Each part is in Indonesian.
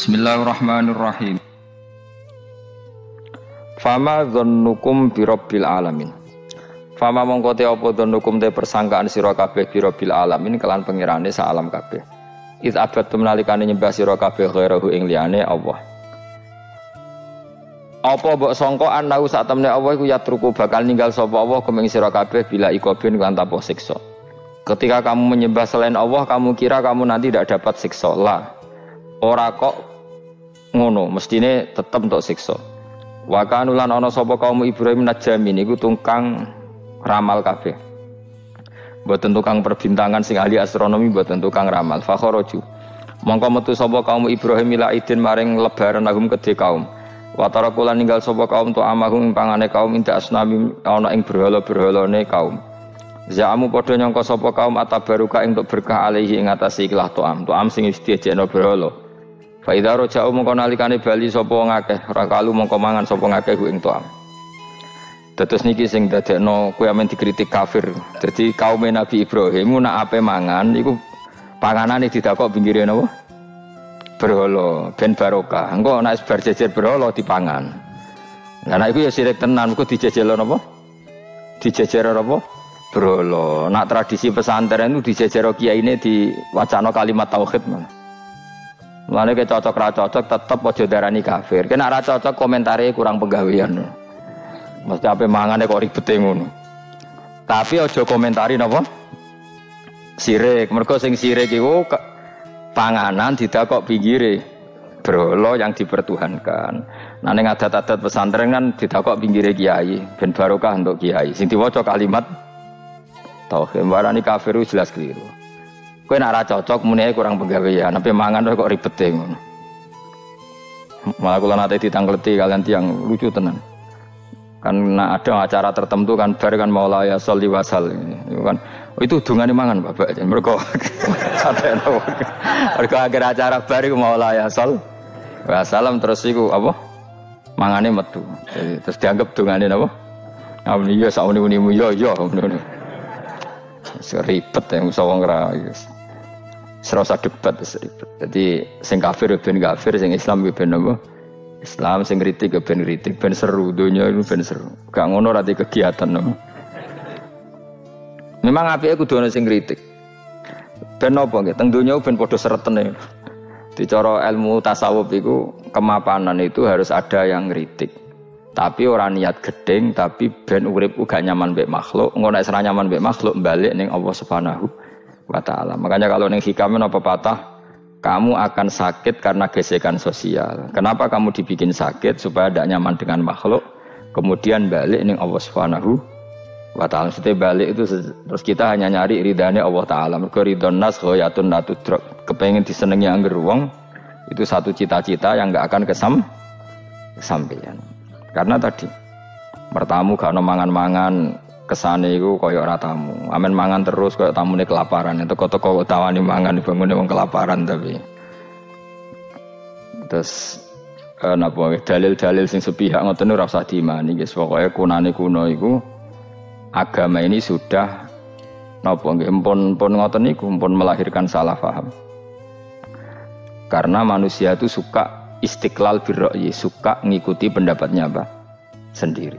Bismillahirrahmanirrahim. Fama dzannukum birabbil alamin. Fama mongko te apa dzannukum te persangkaan sira kabeh birabbil alamin kelan pengirane sak alam kabeh. Id abadtum nalikane nyembah sira kabeh ghairahu ing liyane Allah. Apa mbok sangka anau sak temne Allah iku yatruku bakal ninggal sapa Allah kumeng sira kabeh bila ikobin kan tanpa siksa. Ketika kamu menyembah selain Allah, kamu kira kamu nanti tidak dapat siksa. Lah. Ora kok ngono, mestine tetep untuk siksa. Wa kanulan ana sapa kaum Ibrahim najamin iku tukang ramal kabeh. Mboten tukang perbintangan sing ahli astronomi, mboten tukang ramal. Fakharaju. Mongko metu sapa kaum Ibrahim ila idin maring lebaran agum kedhe kaum. Wa tarakulan ninggal sapa kaum tu amahum pangane kaum inda asnami ana ing berhala-berhalane kaum. Za'amu padha nyangka sapa kaum atabaruka ing untuk berkah alaihi ing atase ikhlas to'am sing wis diejekno berhala. Fa idza raja'u mongko nalikane bali sapa ngakeh ora kalu mongko mangan sapa ngakeh ing to'am. Dados niki sing dadekno kowe amen dikritik kafir. Dadi kaum Nabi Ibrahim nak ape mangan iku panganane didakok pinggire napa? Berhala ben barokah. Engko nek bar jejer berhala dipangan. Lah nek iku ya sirik tenan iku dijejelo napa? Dijejero apa? Berhala. Nak tradisi pesantren itu dijejero kiyaine diwacana kalimat tauhid malah. Mulane ke cocok ra cocok tetep aja darani kafir. Kena ra cocok komentare kurang penggawean. Mesti ape mangane kok ribete ngono. Tapi aja komentari napa? Sirik. Mergo sing sirik iku panganan didakok pinggire berhala yang dipertuhankan. Nah ning adat-adat pesantren kan didakok pinggire kiai ben barokah untuk kiai. Sing diwaca kalimat tauhid warani kafir jelas keliru. Kowe nek ora cocok muni kurang penggawean, tapi mangan kok ribete ngono. Malah kula nate ditangkleti kalian tiang lucu tenan. Kan ada acara tertentu kan bar kan maulaya sholli wasal kan. Itu dungane mangan Bapak. Mergo sateno. Mergo akhir acara bar iku maulaya shol wassalam terus iku apa? Mangane metu. Jadi terus dianggap dungane napa? Amun iya sak uni-unimu yo ngono. Seribet yang usah wong ra serasa debat seribet. Jadi sing kafir ben kafir, sing Islam ben apa? Islam sing kritik ben kritik, ben seru donya itu ben seru. Gak ngono ra di kegiatan no. Memang apike kudu ana sing kritik. Ben apa nggih? Teng donya ben padha seretene. Di cara ilmu tasawuf iku kemapanan itu harus ada yang kritik. Tapi orang niat gedeng, tapi ben urip uga nyaman mbek makhluk, ngono nek ora nyaman mbek makhluk balik ning Allah Subhanahu wa taala. Makanya kalau ning hikam apa patah, kamu akan sakit karena gesekan sosial. Kenapa kamu dibikin sakit supaya tidak nyaman dengan makhluk, kemudian balik ning Allah Subhanahu wa taala. Setelah balik itu terus kita hanya nyari ridane Allah taala. Mergo ridon nas ghayatun natudrak. Kepengin disenengi angger wong, itu satu cita-cita yang enggak akan kesampaian. Karena tadi bertamu gak ono mangan-mangan kesane iku kaya ora tamu. Amen mangan terus kaya tamune kelaparan. Teko-teko tawani mangan bangune wong kelaparan tapi. Terus napa dalil-dalil sing sepihak ngoten ora usah diimani guys. Pokoke kunane kuno iku agama ini sudah napa nggih pun ngoten niku pun melahirkan salah paham. Karena manusia itu suka istiqlal birra'yi, suka ngikuti pendapatnya apa? Sendiri.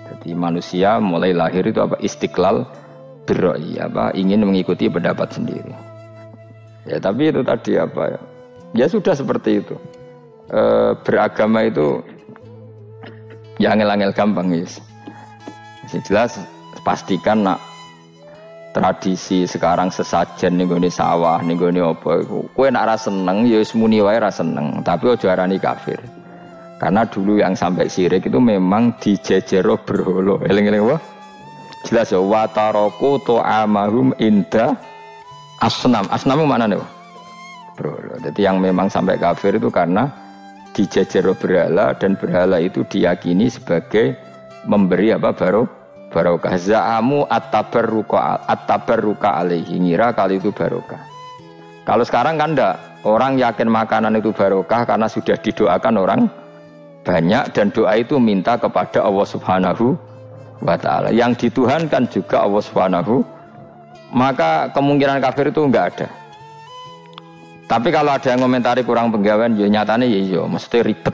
Jadi manusia mulai lahir itu apa? Istiqlal birra'yi, apa? Ingin mengikuti pendapat sendiri. Ya tapi itu tadi apa ya? Ya sudah seperti itu. Beragama itu ya angel-angel gampang guys. Jelas pastikan nak tradisi sekarang sesajen ning gone sawah ning gone apa iku kowe nek ora seneng ya wis muni wae ora seneng tapi aja arani kafir karena dulu yang sampai syirik itu memang dijejero berhala eling-eling wae jelas ya wa taraku tu'amahum inda asnam maknane berhala jadi yang memang sampai kafir itu karena dijejero berhala dan berhala itu diyakini sebagai memberi apa barokah za'amu at-tabarruka alaihi ngira kali itu barokah. Kalau sekarang kan enggak, orang yakin makanan itu barokah karena sudah didoakan orang banyak dan doa itu minta kepada Allah Subhanahu wa taala. Yang dituhankan juga Allah Subhanahu, maka kemungkinan kafir itu enggak ada. Tapi kalau ada yang komentari kurang penggawean, ya nyatane ya iya, mesti ribet.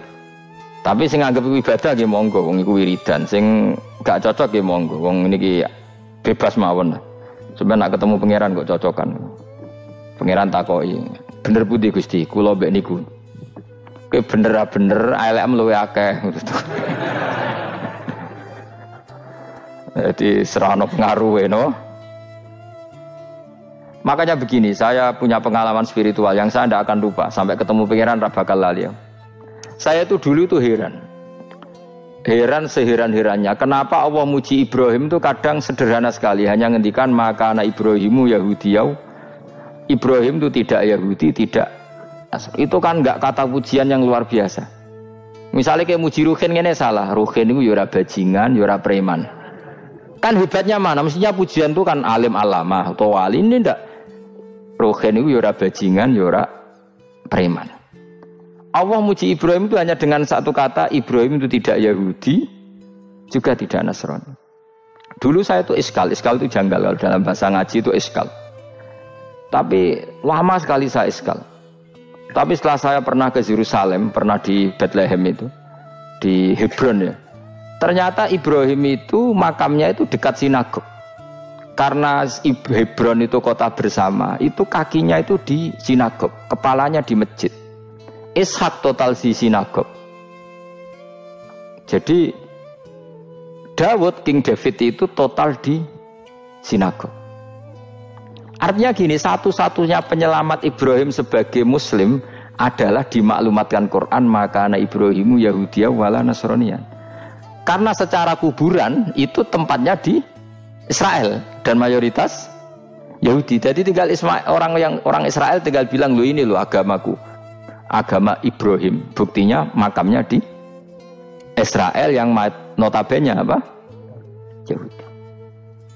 Tapi sing anggap ibadah nggih monggo, wong iku wiridan. Sing gak cocok nggih monggo, wong niki bebas mawon. Sampeyan nak ketemu pangeran kok cocokan. Pangeran takoki, bener pundi Gusti? Kula mbek niku. Kowe bener elek luwe akeh. Jadi serana pengaruhe no. Makanya begini, saya punya pengalaman spiritual yang saya tidak akan lupa. Sampai ketemu pangeran ra bakal lali. Saya itu dulu itu heran. Heran seheran-herannya. Kenapa Allah muji Ibrahim itu kadang sederhana sekali. Hanya ngendikan maka anak Ibrahimu Yahudiyau. Ibrahim itu tidak Yahudi, tidak. Itu kan enggak kata pujian yang luar biasa. Misalnya kayak muji Ruhin ini salah. Ruhin itu yura bajingan, yura preman. Kan hebatnya mana? Mestinya pujian itu kan alim alama atau wali. Ini enggak. Ruhin itu yura bajingan, yura preman. Allah muji Ibrahim itu hanya dengan satu kata. Ibrahim itu tidak Yahudi, juga tidak Nasrani. Dulu saya itu iskal itu janggal. Kalau dalam bahasa ngaji itu iskal. Tapi lama sekali saya iskal. Tapi setelah saya pernah ke Yerusalem, pernah di Bethlehem itu, di Hebron ya. Ternyata Ibrahim itu makamnya itu dekat sinagog. Karena Hebron itu kota bersama, itu kakinya itu di sinagog, kepalanya di masjid. Ishak total di sinagog. Jadi King David itu total di sinagog. Artinya gini, satu-satunya penyelamat Ibrahim sebagai Muslim adalah dimaklumatkan Quran maka anak Ibrahimu Yahudiyah wala Nasraniyan. Karena secara kuburan itu tempatnya di Israel dan mayoritas Yahudi. Jadi tinggal orang Israel tinggal bilang lo ini lo agamaku, agama Ibrahim. Buktinya makamnya di Israel yang notabene apa? Yahudi.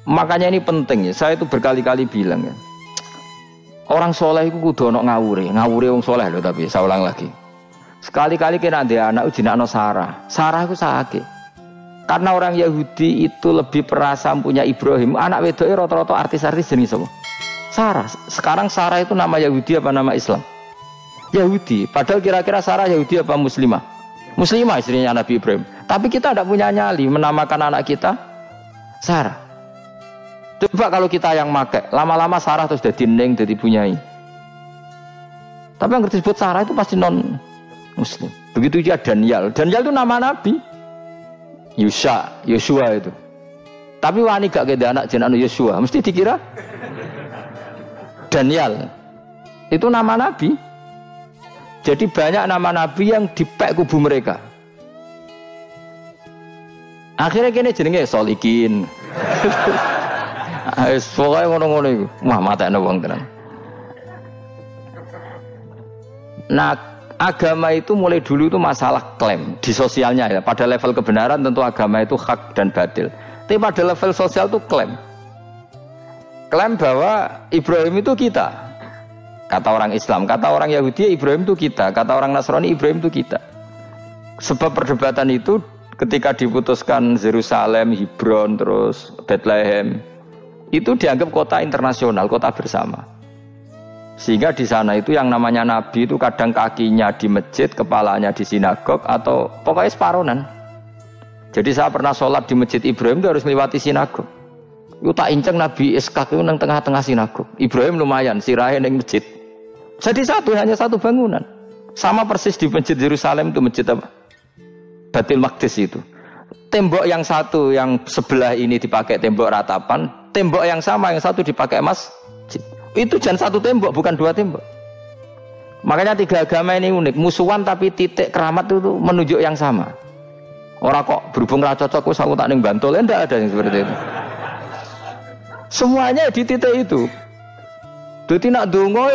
Makanya ini penting ya. Saya itu berkali-kali bilang ya. Orang soleh itu kudu ono ngawure wong soleh loh, tapi saya ulang lagi. Sekali-kali kena dia anak ujinakno Sarah. Sarah itu sakit. Karena orang Yahudi itu lebih perasa punya Ibrahim. Anak wedoknya rata-rata artis-artis jenis apa? Sarah. Sekarang Sarah itu nama Yahudi apa nama Islam? Yahudi. Padahal kira-kira Sarah Yahudi apa Muslimah? Muslimah istrinya Nabi Ibrahim. Tapi kita tidak punya nyali menamakan anak kita Sarah. Coba kalau kita yang make, lama-lama Sarah terus jadi neng, jadi punyai. Tapi yang disebut Sarah itu pasti non Muslim. Begitu juga Daniel. Daniel itu nama Nabi. Yosua itu. Tapi wani gak ada anak jenenge Yosua, mesti dikira Daniel. Itu nama Nabi. Jadi banyak nama Nabi yang dipek kubu mereka. Akhirnya kini jenenge Solikin. Pokoknya ngono-ngono itu. Wah matekno wong tenan. Nah, agama itu mulai dulu itu masalah klaim di sosialnya ya. Pada level kebenaran tentu agama itu hak dan batil. Tapi pada level sosial itu klaim. Klaim bahwa Ibrahim itu kita. Kata orang Islam, kata orang Yahudi Ibrahim itu kita, kata orang Nasrani Ibrahim itu kita. Sebab perdebatan itu ketika diputuskan Yerusalem, Hebron, terus Bethlehem, itu dianggap kota internasional, kota bersama. Sehingga di sana itu yang namanya Nabi itu kadang kakinya di masjid, kepalanya di sinagog, atau pokoknya separonan. Jadi saya pernah sholat di masjid Ibrahim itu harus melewati sinagog. Itu tak inceng Nabi Ishak itu nang tengah-tengah sinagog. Ibrahim lumayan, sirahe nang masjid. Jadi hanya satu bangunan. Sama persis di masjid Yerusalem itu masjid apa? Baitul Maqdis itu. Tembok yang satu yang sebelah ini dipakai tembok ratapan, tembok yang sama yang satu dipakai masjid. Itu jangan satu tembok, bukan dua tembok. Makanya tiga agama ini unik, musuhan tapi titik keramat itu menunjuk yang sama. Orang kok berhubung ra cocok wis aku tak ning Bantul, enggak ada yang seperti itu. Semuanya di titik itu. Dadi nak donga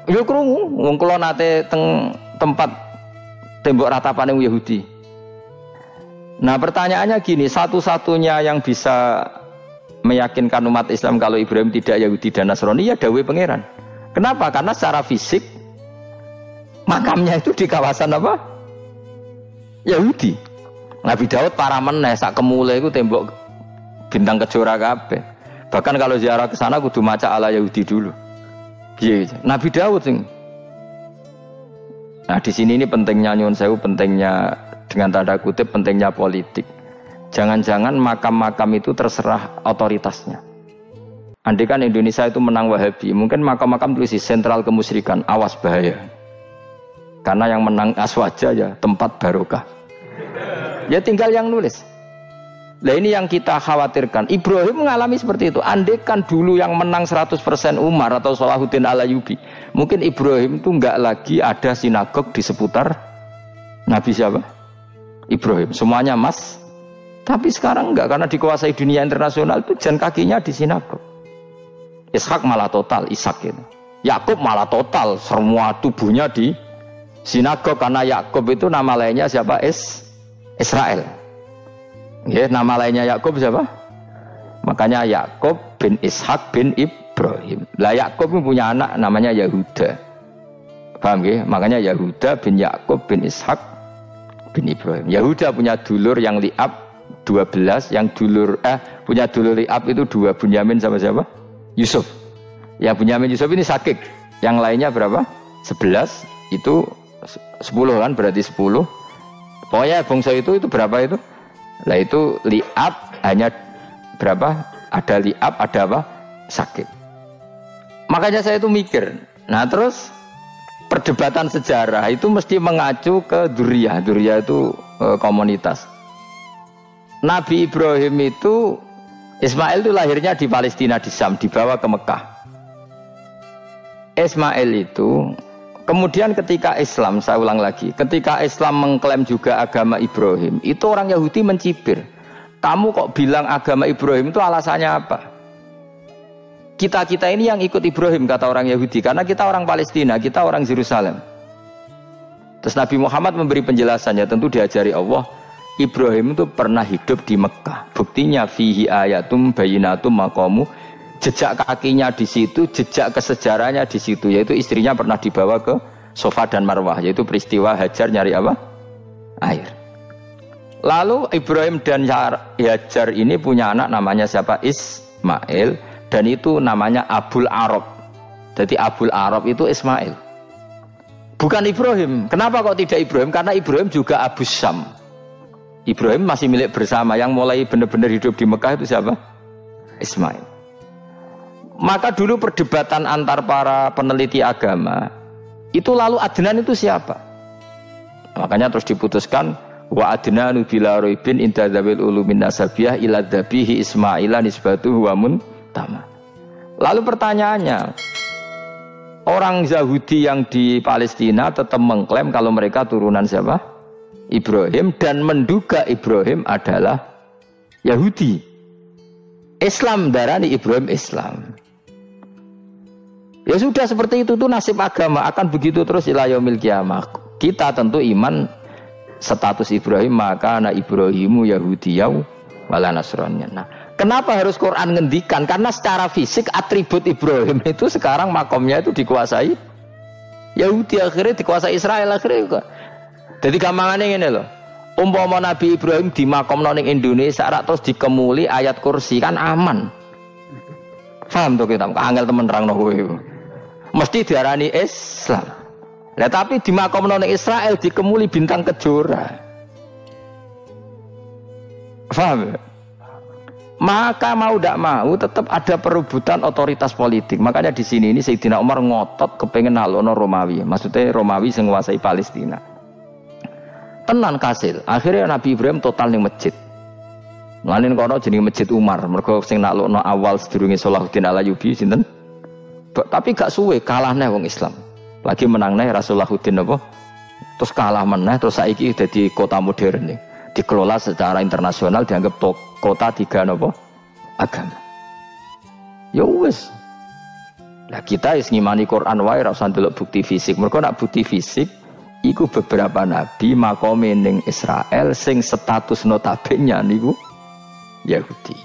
yo krungu, wong kula nate teng tempat tembok ratapan yang Yahudi. Nah, pertanyaannya gini, satu-satunya yang bisa meyakinkan umat Islam kalau Ibrahim tidak Yahudi dan Nasrani ya dawuh pangeran. Kenapa? Karena secara fisik makamnya itu di kawasan apa? Yahudi. Nabi Daud para meneh sak kemule iku tembok bintang kejora kabeh. Bahkan kalau ziarah ke sana kudu maca ala Yahudi dulu. Piye? Nabi Daud sing Nah di sini ini pentingnya nyuwun sewu, pentingnya dengan tanda kutip pentingnya politik. Jangan-jangan makam-makam itu terserah otoritasnya. Andai kan Indonesia itu menang Wahabi, mungkin makam-makam tulis sentral kemusyrikan, awas bahaya. Karena yang menang Aswaja ya tempat barokah. Ya tinggal yang nulis. Nah ini yang kita khawatirkan. Ibrahim mengalami seperti itu. Andai kan dulu yang menang 100% Umar atau Salahuddin Al-Ayyubi, mungkin Ibrahim itu enggak lagi ada sinagog di seputar Nabi siapa? Ibrahim. Semuanya mas. Tapi sekarang enggak, karena dikuasai dunia internasional itu jalan kakinya di sinagog. Ishak malah total, Ishak itu. Yakub malah total, semua tubuhnya di sinagog, karena Yakub itu nama lainnya siapa? Israel. Ya, nama lainnya Yakub siapa? Makanya Yakub bin Ishak bin Ibrahim. Lah Yakub punya anak namanya Yahuda. Paham ya? Makanya Yahuda bin Yakub bin Ishak bin Ibrahim. Yahuda punya dulur yang li'ab 12, yang punya dulur li'ab itu 2, Bunyamin sama siapa? Yusuf. Ya Bunyamin Yusuf ini sakik. Yang lainnya berapa? 11. Itu 10 kan, berarti 10. Pokoknya bangsa itu berapa itu? Lah itu li'ab hanya berapa? Ada li'ab, ada apa? Sakit. Makanya saya itu mikir. Nah terus perdebatan sejarah itu mesti mengacu ke Duriyah. Duriyah itu komunitas. Nabi Ibrahim itu, Ismail itu lahirnya di Palestina, di Syam, dibawa ke Mekah. Ismail itu kemudian ketika Islam, saya ulang lagi, ketika Islam mengklaim juga agama Ibrahim, itu orang Yahudi mencibir. Kamu kok bilang agama Ibrahim itu alasannya apa? Kita ini yang ikut Ibrahim, kata orang Yahudi, karena kita orang Palestina, kita orang Yerusalem. Terus Nabi Muhammad memberi penjelasannya, tentu diajari Allah, Ibrahim itu pernah hidup di Mekah. Buktinya fihi ayatum bayinatum maqamu, jejak kakinya di situ, jejak kesejarahnya di situ, yaitu istrinya pernah dibawa ke Safa dan Marwah, yaitu peristiwa Hajar nyari apa? Air. Lalu Ibrahim dan Hajar ini punya anak namanya siapa? Ismail, dan itu namanya Abul Arab. Jadi Abul Arab itu Ismail. Bukan Ibrahim. Kenapa kok tidak Ibrahim? Karena Ibrahim juga Abu Syam. Ibrahim masih milik bersama, yang mulai benar-benar hidup di Mekah itu siapa? Ismail. Maka dulu perdebatan antar para peneliti agama itu, lalu Adnan itu siapa? Makanya terus diputuskan wa adnanu bila roibin inda dzawil ulumin nasabiyah ila dzabihi Ismaila nisbatuhu wa muntama. Lalu pertanyaannya, orang Yahudi yang di Palestina tetap mengklaim kalau mereka turunan siapa? Ibrahim, dan menduga Ibrahim adalah Yahudi. Islam darani Ibrahim Islam. Ya sudah seperti itu tuh nasib agama, akan begitu terus ila yaumil qiyamah. Kita tentu iman status Ibrahim, maka anak Ibrahimu Yahudiyau wala Nasraniyah. Nah, kenapa harus Quran ngendikan? Karena secara fisik atribut Ibrahim itu sekarang makomnya itu dikuasai Yahudi, akhirnya dikuasai Israel akhirnya juga. Jadi gampangannya ini loh, umpama Nabi Ibrahim di makom ning Indonesia terus dikemuli ayat kursi kan aman. Paham tuh kita? Angel temen terang kowe. Mesti diarani Islam. Nah tapi di makom ning Israel dikemuli bintang kejora. Paham? Maka mau tidak mau tetap ada perebutan otoritas politik. Makanya di sini ini Sayyidina Umar ngotot kepengen nalono Romawi. Maksudnya Romawi yang menguasai Palestina. Tenan kasil. Akhirnya Nabi Ibrahim total ning masjid. Mulane kono jenenge Masjid Umar. Mergo sing naklukno awal sedurunge Salahuddin Al-Ayyubi sinten? Tapi gak suwe kalahne wong Islam. Lagi menangne Rasulullahuddin apa? Terus kalah meneh, terus saiki dadi kota modern nih. Dikelola secara internasional, dianggap kota tiga apa? Agama. Ya wis. Lah kita wis ngimani Quran wae ora usah ndelok bukti fisik. Mergo nak bukti fisik iku beberapa nabi makome ning Israel sing status notabene niku Yahudi.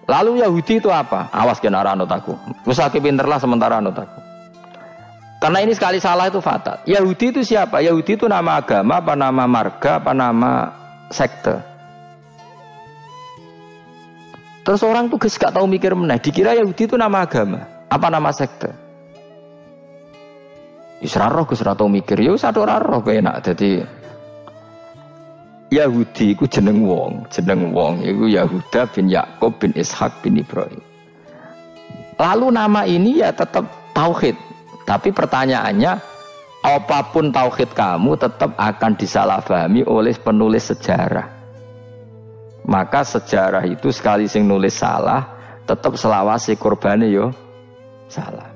Lalu Yahudi itu apa? Awas kena anut aku. Wis akeh pinterlah sementara anut aku. Karena ini sekali salah itu fatal. Yahudi itu siapa? Yahudi itu nama agama, apa nama marga, apa nama sekte. Terus orang tuh gak tahu mikir meneh, dikira Yahudi itu nama agama, apa nama sekte. Wis ra roh Gus ra tau mikir, ya wis ora roh penak. Dadi Yahudi iku jeneng wong iku Yahuda bin Yakub bin Ishak bin Ibrahim. Lalu nama ini ya tetap tauhid. Tapi pertanyaannya, apapun tauhid kamu tetap akan disalahpahami oleh penulis sejarah. Maka sejarah itu sekali sing nulis salah, tetap selawase korbane yo salah.